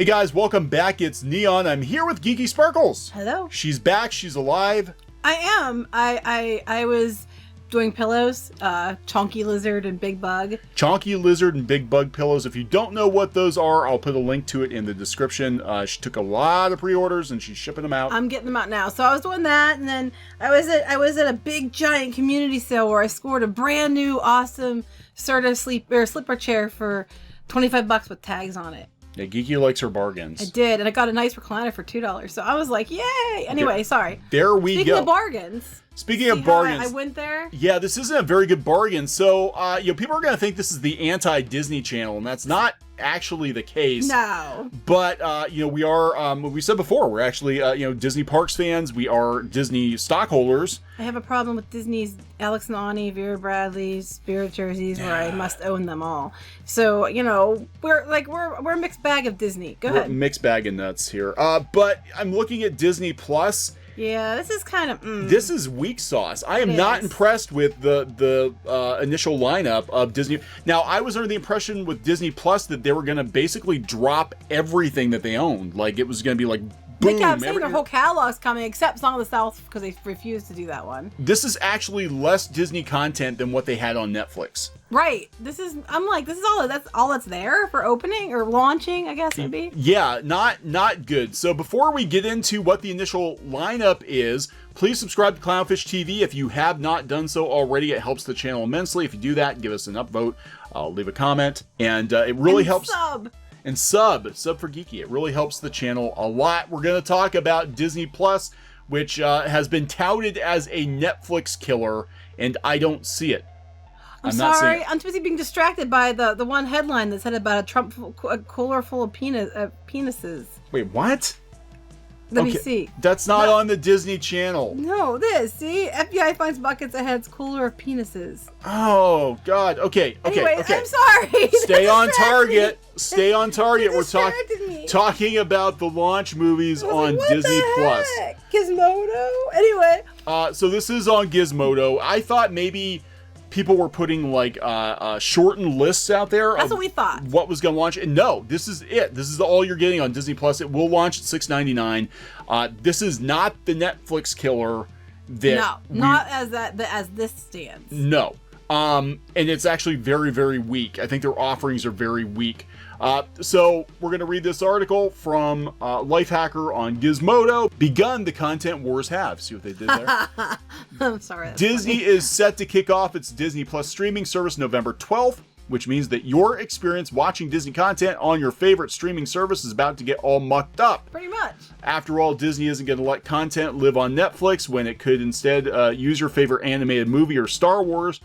Hey guys, welcome back. It's Neon. I'm here with Geeky Sparkles. Hello. She's back. She's alive. I am. I was doing pillows, Chonky Lizard and Big Bug. Chonky Lizard and Big Bug pillows. If you don't know what those are, I'll put a link to it in the description. She took a lot of pre-orders and she's shipping them out. I'm getting them out now. So I was doing that, and then I was at a big giant community sale where I scored a brand new awesome Serta slipper chair for $25 with tags on it. Yeah, Geeky likes her bargains. I did, and I got a nice recliner for $2. So I was like, yay! Anyway, sorry. There we go. Speaking of bargains. Speaking of bargains. I went there. Yeah, this isn't a very good bargain. So, people are going to think this is the anti-Disney channel, and that's not actually the case. No. But, we are, we said before, we're actually, Disney Parks fans. We are Disney stockholders. I have a problem with Disney's Alex and Ani, Vera Bradley's Spirit jerseys, where I must own them all. So, we're a mixed bag of Disney. Go ahead. Mixed bag of nuts here. But I'm looking at Disney Plus. Yeah, this is kind of... This is weak sauce. I am not impressed with the initial lineup of Disney. Now, I was under the impression with Disney Plus that they were going to basically drop everything that they owned. Like, it was going to be like, boom. They kept saying their whole catalog's coming, except Song of the South, because they refused to do that one. This is actually less Disney content than what they had on Netflix. Right. This is all that's there for opening or launching, I guess it would be. Yeah, not good. So before we get into what the initial lineup is, please subscribe to Clownfish TV if you have not done so already. It helps the channel immensely. If you do that, give us an upvote, leave a comment, and it really helps. And sub for Geeky. It really helps the channel a lot. We're going to talk about Disney Plus, which has been touted as a Netflix killer, and I don't see it. I'm sorry. I'm too busy being distracted by the one headline that said about a cooler full of penises. Wait, what? Let me see. That's not on the Disney Channel. No, see? FBI finds buckets of heads cooler of penises. Oh, God. Okay. Anyway, I'm sorry. Stay on target. Stay on target. We're talking about the launch movies on Disney Plus. Gizmodo? Anyway. So this is on Gizmodo. I thought maybe people were putting like shortened lists out there. That's what we thought. What was going to launch? And no, this is it. This is all you're getting on Disney Plus. It will launch at $6.99. This is not the Netflix killer. Not as this stands. No. And it's actually very, very weak. I think their offerings are very weak. So we're going to read this article from Lifehacker on Gizmodo. Begun the content wars have. See what they did there? I'm sorry. Disney is set to kick off its Disney Plus streaming service November 12th, which means that your experience watching Disney content on your favorite streaming service is about to get all mucked up. Pretty much. After all, Disney isn't going to let content live on Netflix when it could instead use your favorite animated movie or Star Wars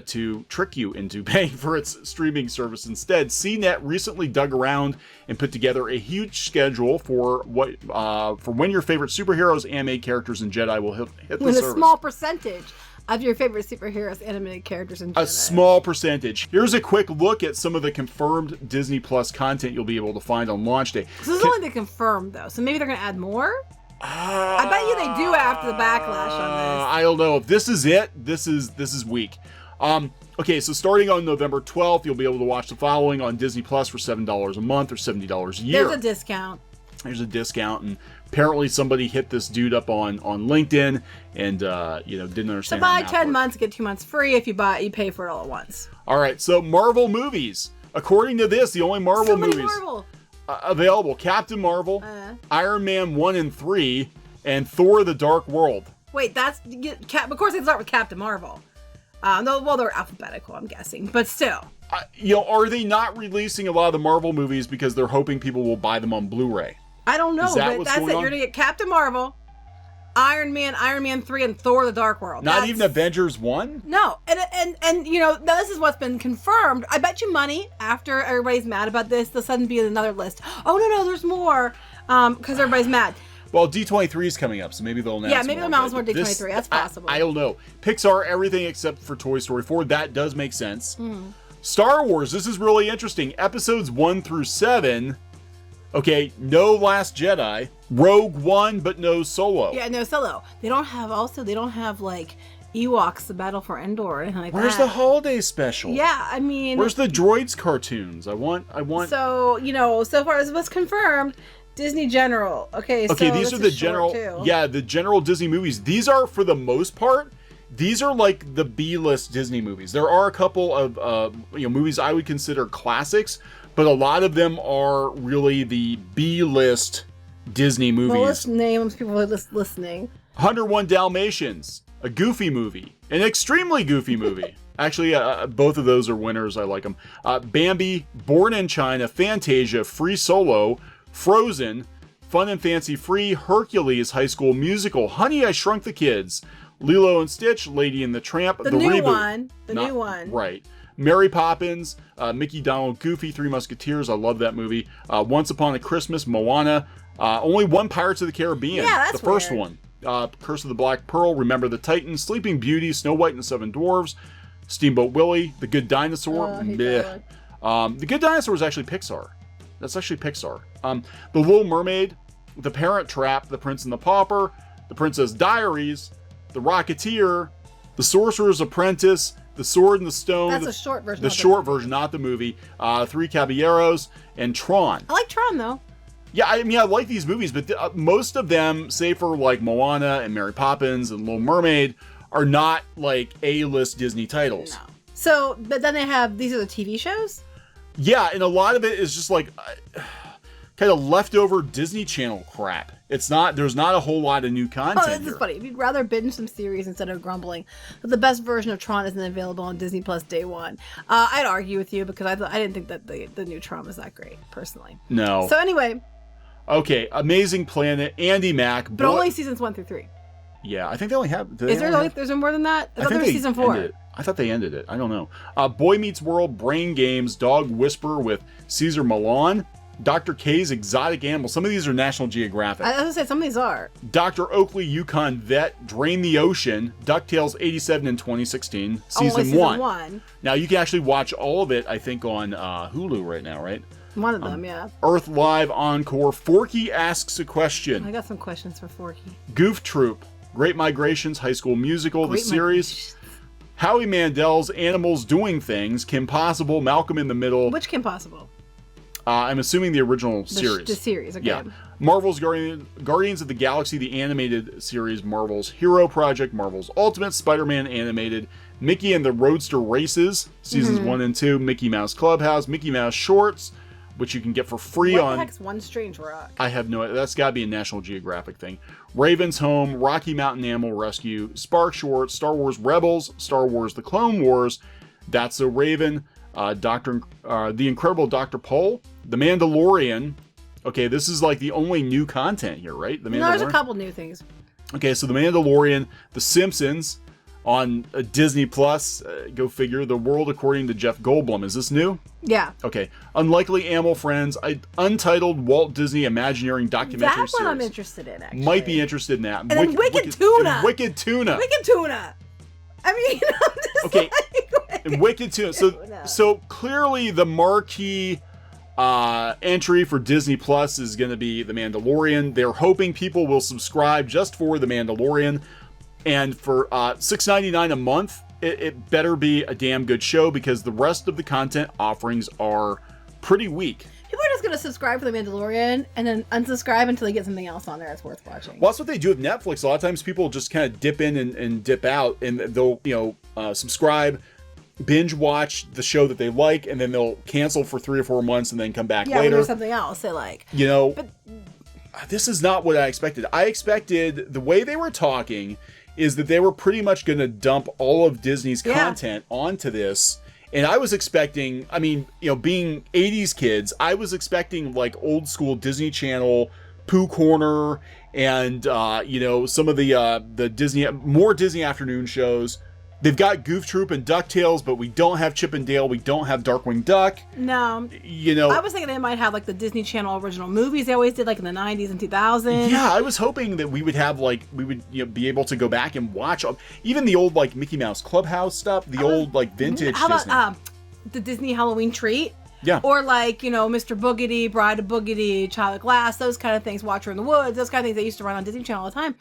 to trick you into paying for its streaming service instead. CNET recently dug around and put together a huge schedule for when your favorite superheroes, anime characters, and Jedi will hit the service. With a small percentage of your favorite superheroes, animated characters, and Jedi. A small percentage. Here's a quick look at some of the confirmed Disney Plus content you'll be able to find on launch day. So this is only the confirmed, though. So maybe they're going to add more? I bet you they do after the backlash on this. I don't know. If this is it, this is weak. Okay, so starting on November 12th, you'll be able to watch the following on Disney Plus for $7 a month or $70 a year. There's a discount. There's a discount, and apparently somebody hit this dude up on LinkedIn and didn't understand. So buy 10 months, get 2 months free. If you pay for it all at once. All right, so Marvel movies. According to this, the only Marvel movies available: Captain Marvel, Iron Man 1 and 3, and Thor: The Dark World. Wait, of course they start with Captain Marvel. They're alphabetical, I'm guessing, but still. Are they not releasing a lot of the Marvel movies because they're hoping people will buy them on Blu-ray? I don't know, but that's it. You're going to get Captain Marvel, Iron Man 3, and Thor: The Dark World. Not even Avengers 1? No. And this is what's been confirmed. I bet you money, after everybody's mad about this, there'll suddenly be another list. Oh, no, there's more, because everybody's mad. Well, D23 is coming up, so maybe they'll announce more. Yeah, maybe they'll announce more D23. That's possible. I don't know. Pixar, everything except for Toy Story 4. That does make sense. Star Wars, this is really interesting. Episodes 1 through 7. Okay, no Last Jedi. Rogue One, but no Solo. Yeah, no Solo. They don't have like Ewoks, The Battle for Endor, or anything like Where's that. the holiday special? Yeah, I mean... Where's the droids cartoons? I want... So, you know, so far as what's confirmed, Disney General. Okay, so these are the general... Yeah, the general Disney movies. These are, for the most part, these are like the B-list Disney movies. There are a couple of movies I would consider classics, but a lot of them are really the B-list Disney movies. Well, let's name people who are listening. 101 Dalmatians, a goofy movie, an extremely goofy movie. Actually, both of those are winners. I like them. Bambi, Born in China, Fantasia, Free Solo, Frozen, Fun and Fancy Free, Hercules, High School Musical, Honey, I Shrunk the Kids, Lilo and Stitch, Lady and the Tramp, the new reboot. One. The new one. Right. Mary Poppins, Mickey, Donald, Goofy, Three Musketeers. I love that movie. Once Upon a Christmas, Moana. Only one Pirates of the Caribbean. Yeah, that's the first weird. one. Curse of the Black Pearl, Remember the Titans, Sleeping Beauty, Snow White and the Seven Dwarfs, Steamboat Willie, The Good Dinosaur. The Good Dinosaur is actually Pixar. That's actually Pixar. The Little Mermaid, The Parent Trap, The Prince and the Pauper, The Princess Diaries, The Rocketeer, The Sorcerer's Apprentice, The Sword and the Stone. That's a short version. The short version, not the movie. Three Caballeros, and Tron. I like Tron, though. Yeah, I mean, I like these movies, but most of them, save for like Moana and Mary Poppins and Little Mermaid, are not like A-list Disney titles. No. So, but then they have, these are the TV shows? Yeah, and a lot of it is just like kind of leftover Disney Channel crap. It's not, there's not a whole lot of new content. Oh, this is funny. If you'd rather binge some series instead of grumbling that the best version of Tron isn't available on Disney Plus day one, I'd argue with you because I didn't think that the new Tron was that great, personally. No. So anyway. Okay, Amazing Planet, Andy Mack. But only seasons 1 through 3. Yeah, I think they only have... Is there more than that? I thought there was season 4. I thought they ended it. I don't know. Boy Meets World, Brain Games, Dog Whisperer with Caesar Milan, Dr. K's Exotic Animals. Some of these are National Geographic. I was going to say, some of these are. Dr. Oakley, Yukon Vet, Drain the Ocean, DuckTales 87 and 2016, season 1. Now, you can actually watch all of it, I think, on Hulu right now, right? One of them, yeah. Earth Live Encore, Forky Asks a Question. I got some questions for Forky. Goof Troop, Great Migrations, High School Musical, the series. Howie Mandel's Animals Doing Things, Kim Possible, Malcolm in the Middle. Which Kim Possible? I'm assuming the original series. The series, okay. Yeah. Marvel's Guardians of the Galaxy, the animated series, Marvel's Hero Project, Marvel's Ultimate, Spider-Man animated, Mickey and the Roadster Races, seasons 1 and 2, Mickey Mouse Clubhouse, Mickey Mouse Shorts, which you can get for free on... What the heck's One Strange Rock? I have no idea. That's got to be a National Geographic thing. Raven's Home, Rocky Mountain Animal Rescue, Spark Shorts, Star Wars Rebels, Star Wars The Clone Wars, That's So Raven, The Incredible Dr. Paul, The Mandalorian. Okay, this is like the only new content here, right? The Mandalorian. No, there's a couple new things. Okay, so The Mandalorian, The Simpsons on Disney Plus. Go figure. The World According to Jeff Goldblum. Is this new? Yeah. Okay. Unlikely Animal Friends, Untitled Walt Disney Imagineering documentary series. That's what I'm interested in, actually. Might be interested in that. And then Wicked Tuna. Wicked Tuna. Wicked Tuna. I mean, I'm just okay. Like, and Wicked Tuna. So clearly the marquee entry for Disney Plus is going to be The Mandalorian. They're hoping people will subscribe just for The Mandalorian. And for $6.99 a month, it better be a damn good show because the rest of the content offerings are pretty weak. People are just going to subscribe for The Mandalorian and then unsubscribe until they get something else on there that's worth watching. Well, that's what they do with Netflix. A lot of times people just kind of dip in and dip out, and they'll subscribe, binge watch the show that they like, and then they'll cancel for 3 or 4 months and then come back later. Yeah, there's something else they like. But this is not what I expected. I expected the way they were talking is that they were pretty much going to dump all of Disney's content onto this. And I was expecting, I mean, being 80s kids, I was expecting like old school Disney Channel, Pooh Corner, and, some of the Disney, more Disney afternoon shows. They've got Goof Troop and DuckTales, but we don't have Chip and Dale. We don't have Darkwing Duck. No. I was thinking they might have like the Disney Channel original movies they always did like in the 90s and 2000s. Yeah, I was hoping that we would have be able to go back and watch even the old like Mickey Mouse Clubhouse stuff, the old like vintage How Disney. about the Disney Halloween Treat? Yeah. Or like, you know, Mr. Boogedy, Bride of Boogedy, Child of Glass, those kind of things, Watcher in the Woods, those kind of things they used to run on Disney Channel all the time.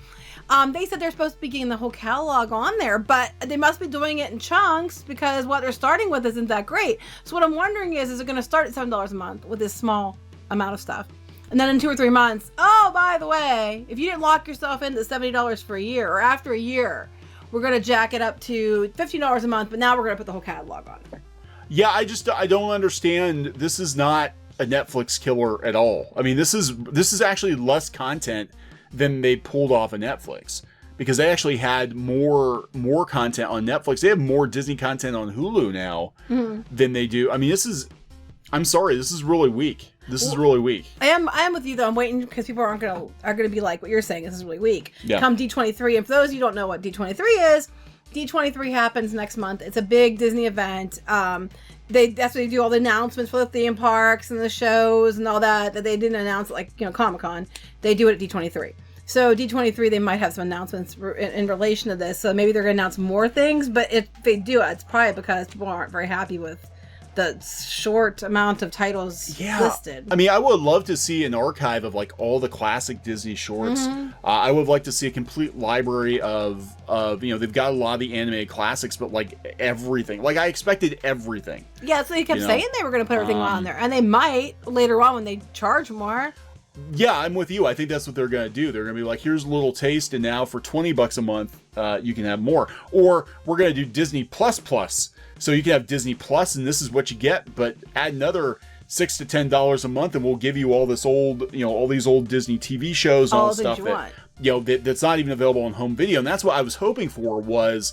They said they're supposed to be getting the whole catalog on there, but they must be doing it in chunks because what they're starting with isn't that great. So what I'm wondering is it going to start at $7 a month with this small amount of stuff? And then in 2 or 3 months, oh, by the way, if you didn't lock yourself into $70 for a year, or after a year, we're going to jack it up to $15 a month, but now we're going to put the whole catalog on there. Yeah, I don't understand. This is not a Netflix killer at all. I mean, this is actually less content than they pulled off of Netflix, because they actually had more content on Netflix. They have more Disney content on Hulu now than they do. I mean, I'm sorry, this is really weak. This is really weak. I am with you though. I'm waiting because people are gonna be like what you're saying. This is really weak. Yeah. Come D23, and for those of you who don't know what D23 is, D23 happens next month. It's a big Disney event. That's where they do all the announcements for the theme parks and the shows and all that they didn't announce, like, you know, Comic-Con. They do it at D23. So D23, they might have some announcements in relation to this. So maybe they're going to announce more things. But if they do it, it's probably because people aren't very happy with the short amount of titles listed. I mean, I would love to see an archive of like all the classic Disney shorts. I would like to see a complete library of you know, they've got a lot of the animated classics, but like everything. Like I expected everything. Yeah, so they kept saying they were going to put everything on there, and they might later on when they charge more. Yeah, I'm with you. I think that's what they're going to do. They're going to be like, here's a little taste, and now for $20 a month, you can have more. Or we're going to do Disney Plus Plus. So you can have Disney Plus, and this is what you get, but add another $6 to $10 a month, and we'll give you all this old, you know, all these old Disney TV shows, and all the stuff that, you know, that's not even available on home video. And that's what I was hoping for was,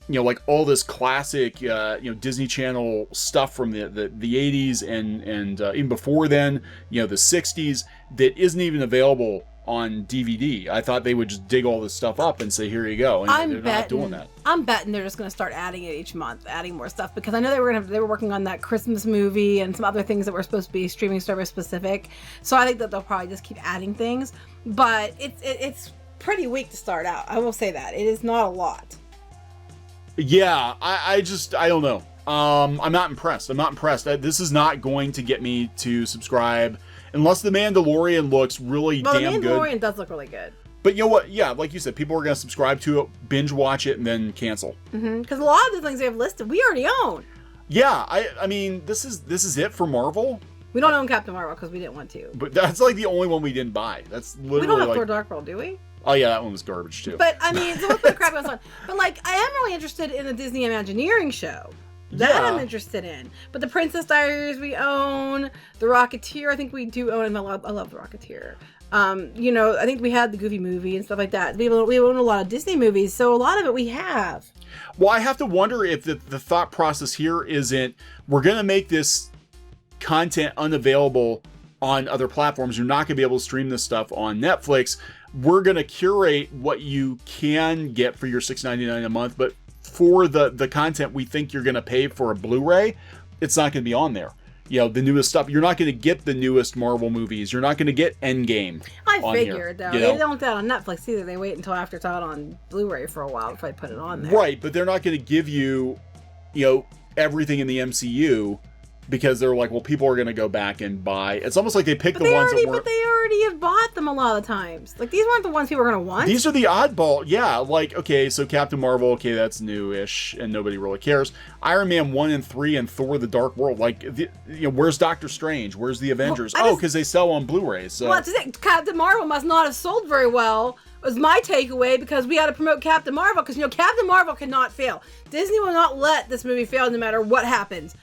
you know, like all this classic, you know, Disney Channel stuff from the 80s and even before then, you know, the 60s that isn't even available on DVD. I thought they would just dig all this stuff up and say, here you go. And they're not doing that. I'm betting they're just going to start adding it each month, adding more stuff, because I know they were working on that Christmas movie and some other things that were supposed to be streaming service specific. So I think that they'll probably just keep adding things. But it's pretty weak to start out. I will say that. It is not a lot. Yeah, I don't know. I'm not impressed. This is not going to get me to subscribe unless The Mandalorian looks really damn good. The Mandalorian does look really good. But you know what? Yeah, like you said, people are going to subscribe to it, binge watch it, and then cancel. Because a lot of the things they have listed, we already own. Yeah, I mean, this is it for Marvel. We don't own Captain Marvel because we didn't want to. But that's like the only one we didn't buy. That's literally we don't have like, Thor: Dark World, do we? Oh yeah, that one was garbage too. But I mean, so let's put crap on. But like, I am really interested in the Disney Imagineering show. That I'm interested in. But the Princess Diaries we own. The Rocketeer, I think we do own. And I love the Rocketeer. You know, I think we had the Goofy movie and stuff like that. We own a lot of Disney movies, so a lot of it we have. Well, I have to wonder if the thought process here isn't, we're going to make this content unavailable on other platforms. You're not going to be able to stream this stuff on Netflix. We're going to curate what you can get for your $6.99 a month, but for the content we think you're going to pay for a Blu-ray, it's not going to be on there. You know, the newest stuff. You're not going to get the newest Marvel movies. You're not going to get Endgame. I figured, though. They don't do that on Netflix either. They wait until after it's out on Blu-ray for a while before they put it on there. Right, but they're not going to give you, you know, everything in the MCU because they're like, well, people are going to go back and buy. It's almost like they picked the ones that weren't. But they already have bought them a lot of times. Like, these weren't the ones people were going to want. These are the oddball. Yeah, like, okay, so Captain Marvel, okay, that's new-ish, and nobody really cares. Iron Man 1 and 3 and Thor: The Dark World. Like, you know, where's Doctor Strange? Where's the Avengers? Because they sell on Blu-rays. So. Well, Captain Marvel must not have sold very well, was my takeaway, because we had to promote Captain Marvel, because, you know, Captain Marvel cannot fail. Disney will not let this movie fail no matter what happens.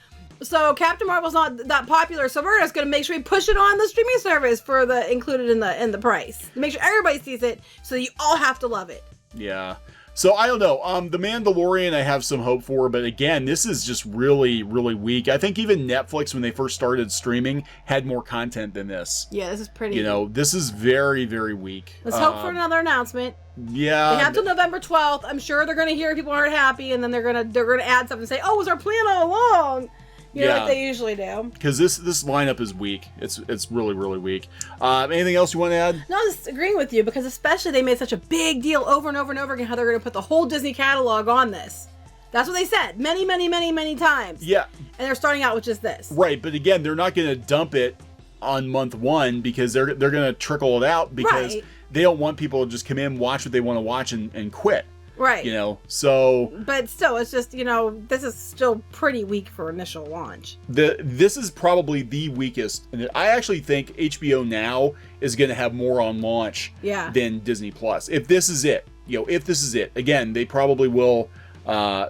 So Captain Marvel's not that popular, so we're just going to make sure we push it on the streaming service for the included in the price. Make sure everybody sees it, so you all have to love it. Yeah. So I don't know. The Mandalorian I have some hope for, but again, this is just really, really weak. I think even Netflix, when they first started streaming, had more content than this. Yeah, this is pretty. You know, this is very, very weak. Let's hope for another announcement. Yeah. They have till November 12th. I'm sure they're going to hear people aren't happy, and then they're going to add something and say, "Oh, it was our plan all along." You know, like they usually do. Because this lineup is weak. It's really, really weak. Anything else you want to add? No, I'm just agreeing with you, because especially they made such a big deal over and over and over again how they're going to put the whole Disney catalog on this. That's what they said many, many, many, many times. Yeah. And they're starting out with just this. Right, but again, they're not going to dump it on month 1 because they're going to trickle it out because they don't want people to just come in, watch what they want to watch, and quit. Right. You know, so... But still, it's just, you know, this is still pretty weak for initial launch. This is probably the weakest. And I actually think HBO Now is going to have more on launch than Disney Plus. If this is it. You know, if this is it. Again, they probably will...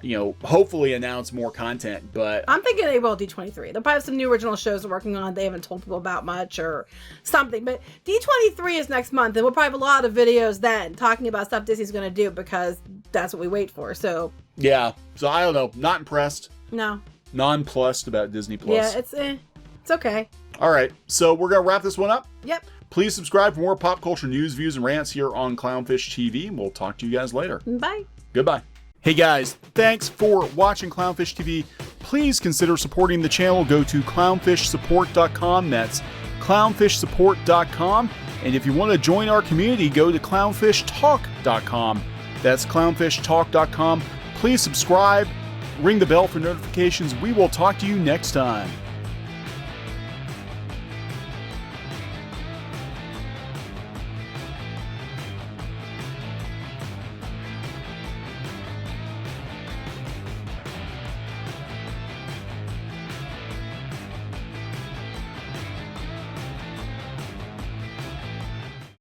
you know, hopefully announce more content, but... I'm thinking they will D23. They'll probably have some new original shows they're working on they haven't told people about much or something, but D23 is next month, and we'll probably have a lot of videos then talking about stuff Disney's going to do because that's what we wait for, so... Yeah, so I don't know. Not impressed. No. Nonplussed about Disney Plus. Yeah, it's okay. All right, so we're going to wrap this one up. Yep. Please subscribe for more pop culture news, views, and rants here on Clownfish TV. We'll talk to you guys later. Bye. Goodbye. Hey guys, thanks for watching Clownfish TV. Please consider supporting the channel. Go to clownfishsupport.com. That's clownfishsupport.com. And if you want to join our community, go to clownfishtalk.com. That's clownfishtalk.com. Please subscribe, ring the bell for notifications. We will talk to you next time.